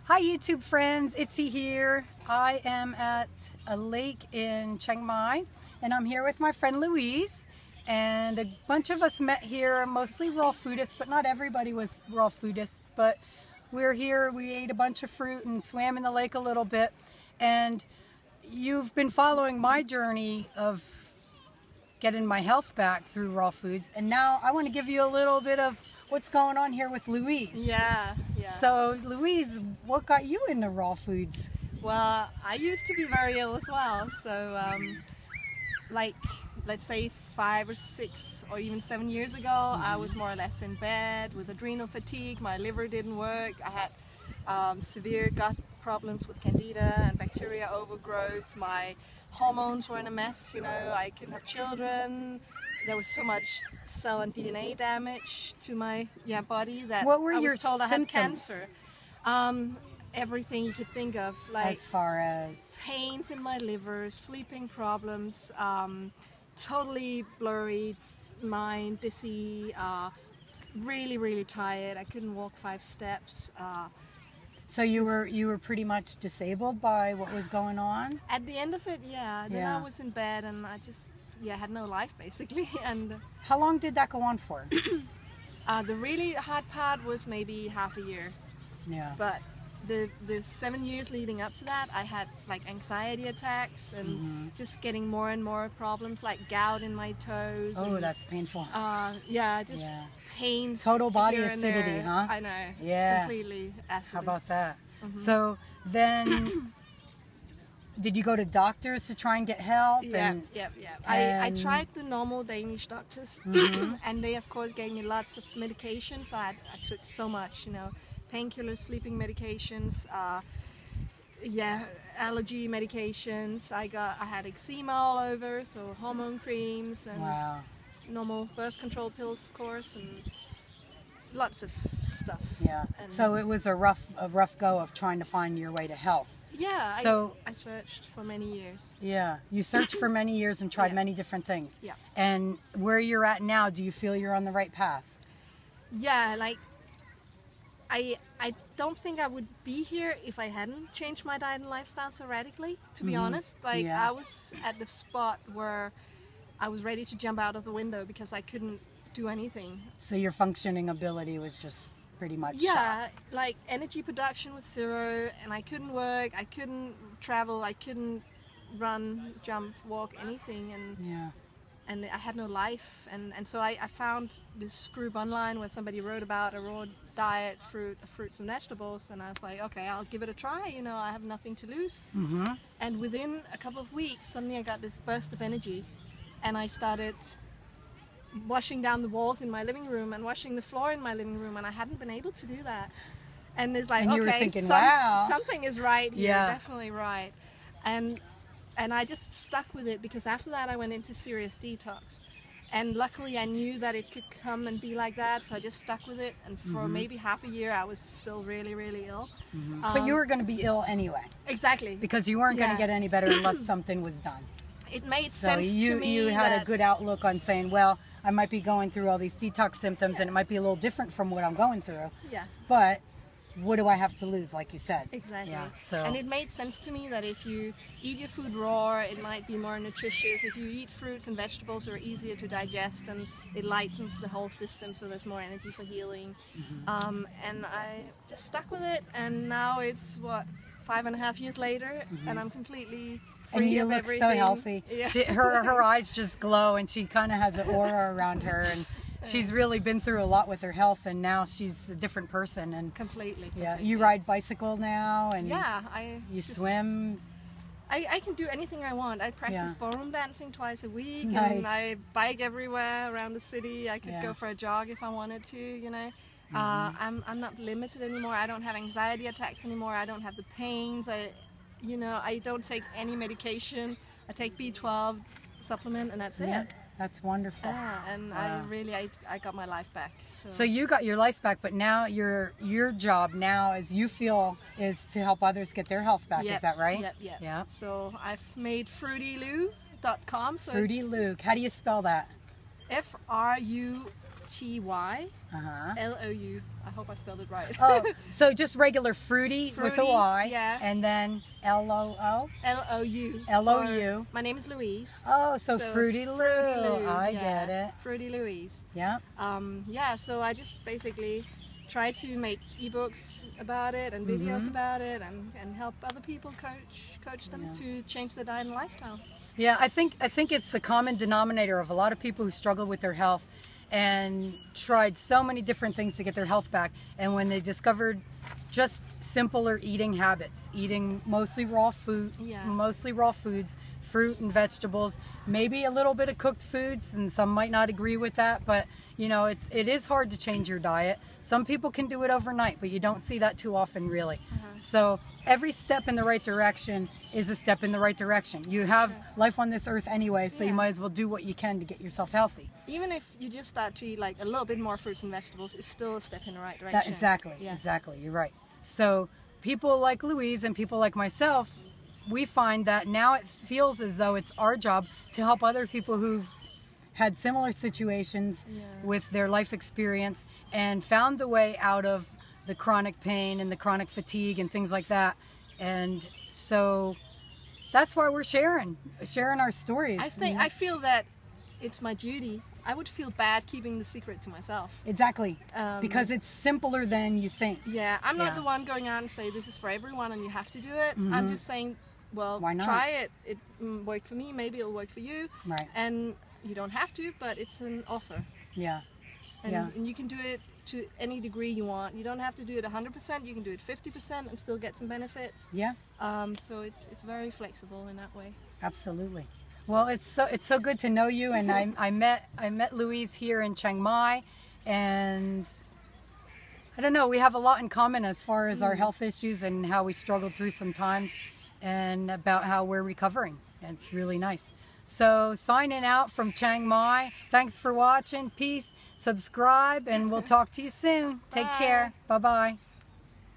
Hi YouTube friends, Itzy here. I am at a lake in Chiang Mai and I'm here with my friend Louise, and a bunch of us met here, mostly Raw Foodists, but not everybody was Raw Foodists, but we're here, we ate a bunch of fruit and swam in the lake a little bit, and you've been following my journey of getting my health back through raw foods, and now I want to give you a little bit of what's going on here with Louise. Yeah. So Louise, what got you into raw foods? Well, I used to be very ill as well. So, like, let's say 5 or 6 or even 7 years ago, I was more or less in bed with adrenal fatigue. My liver didn't work. I had severe gut problems with candida and bacteria overgrowth. My hormones were in a mess. You know, I couldn't have children. There was so much cell and DNA damage to my body that What were I your was told I had symptoms? cancer. Everything you could think of, like As far as pains in my liver, sleeping problems, totally blurry mind, dizzy, really tired. I couldn't walk 5 steps. so you were pretty much disabled by what was going on? At the end of it, then I was in bed and I just had no life basically. And How long did that go on for? the really hard part was maybe half a year. Yeah. But the 7 years leading up to that, I had like anxiety attacks and just getting more and more problems, like gout in my toes. Oh, and, that's painful. pains. Total body here and acidity, there. huh? I know. Yeah. Completely acidic. How about that? So then, did you go to doctors to try and get help? Yeah. I and- tried the normal Danish doctors, and they of course gave me lots of medications. So I took so much, you know, painkillers, sleeping medications, allergy medications. I had eczema all over, so hormone creams and Wow. normal birth control pills, of course, and lots of stuff. Yeah. And So it was a rough go of trying to find your way to health. yeah, So- I searched for many years. Yeah. You searched for many years and tried Yeah. many different things. Yeah. And where you're at now, do you feel you're on the right path? Yeah, like I don't think I would be here if I hadn't changed my diet and lifestyle so radically, to be honest. Like Yeah. I was at the spot where I was ready to jump out of the window because I couldn't do anything. So your functioning ability was just pretty much shot. Yeah, like energy production was zero, and I couldn't work, I couldn't travel, I couldn't run, jump, walk, anything, and I had no life. And so I found this group online where somebody wrote about a raw diet, fruits and vegetables, and I was like, okay, I'll give it a try, you know, I have nothing to lose. And within a couple of weeks, suddenly I got this burst of energy, and I started washing down the walls in my living room and washing the floor in my living room, and I hadn't been able to do that. And it's like, And you were okay, thinking, wow. something is right here, Yeah. definitely right. And I just stuck with it, because after that I went into serious detox. And luckily I knew that it could come and be like that, so I just stuck with it. And for maybe half a year I was still really ill. But you were going to be ill anyway, Exactly. because you weren't going Yeah. to get any better unless something was done. It made So sense to me you had that, a good outlook on saying, well, I might be going through all these detox symptoms and it might be a little different from what I'm going through. Yeah. But what do I have to lose, like you said? Exactly. Yeah, so. And it made sense to me that if you eat your food raw, it might be more nutritious. If you eat fruits and vegetables, they're easier to digest, and it lightens the whole system, so there's more energy for healing. And I just stuck with it, and now it's, 5.5 years later, and I'm completely free And you of look everything. so healthy. Yeah. Her eyes just glow, and she kind of has an aura around her, and she's really been through a lot with her health, and now she's a different person. And Completely. yeah, you ride bicycle now, and Yeah, you swim. I can do anything I want. I practice Yeah. ballroom dancing twice a week, Nice. and I bike everywhere around the city. I could Yeah. go for a jog if I wanted to, you know. I'm not limited anymore. I don't have anxiety attacks anymore. I don't have the pains. I don't take any medication. I take B12 supplement, and that's Yeah, it. that's wonderful. Yeah, and Wow. I got my life back. So you got your life back, but now your job now, as you feel, is to help others get their health back. Yep, Is that right? Yep. Yeah. So I've made fruitylou.com. So Fruity Luke. How do you spell that? it's T-Y L-O-U. I hope I spelled it right. Oh, so just regular fruity with a Y. Yeah. And then L-O-O? L-O-U. L-O-U. My name is Louise. Oh, so Fruity Lou. I get it. Fruity Louise. Yeah. Yeah, so I just basically try to make ebooks about it and videos about it and help other people coach them to change their diet and lifestyle. Yeah, I think it's the common denominator of a lot of people who struggle with their health and tried so many different things to get their health back, and when they discovered just simpler eating habits, eating mostly raw food, mostly raw foods, fruit and vegetables, maybe a little bit of cooked foods, and some might not agree with that, but you know, it is hard to change your diet. Some people can do it overnight, but you don't see that too often, really. So every step in the right direction is a step in the right direction. You have life on this earth anyway, so you might as well do what you can to get yourself healthy. Even if you just start to eat like a little bit more fruits and vegetables, it's still a step in the right direction. Exactly, you're right. So people like Louise and people like myself, we find that now it feels as though it's our job to help other people who've had similar situations with their life experience and found the way out of the chronic pain and the chronic fatigue and things like that. And so that's why we're sharing our stories. I feel that it's my duty. I would feel bad keeping the secret to myself. Exactly, because it's simpler than you think. Yeah, I'm not the one going out and say this is for everyone and you have to do it. I'm just saying, well, why not? Try it. It worked for me, maybe it'll work for you. Right. And you don't have to, but it's an offer. Yeah. And you can do it to any degree you want. You don't have to do it 100%. You can do it 50% and still get some benefits. Yeah. So it's very flexible in that way. Absolutely. Well, it's so good to know you. And I met Louise here in Chiang Mai, and I don't know, we have a lot in common as far as our health issues and how we struggled through some times, and about how we're recovering. And it's really nice. So signing out from Chiang Mai. Thanks for watching. Peace. Subscribe, and we'll talk to you soon. Take care. Bye-bye.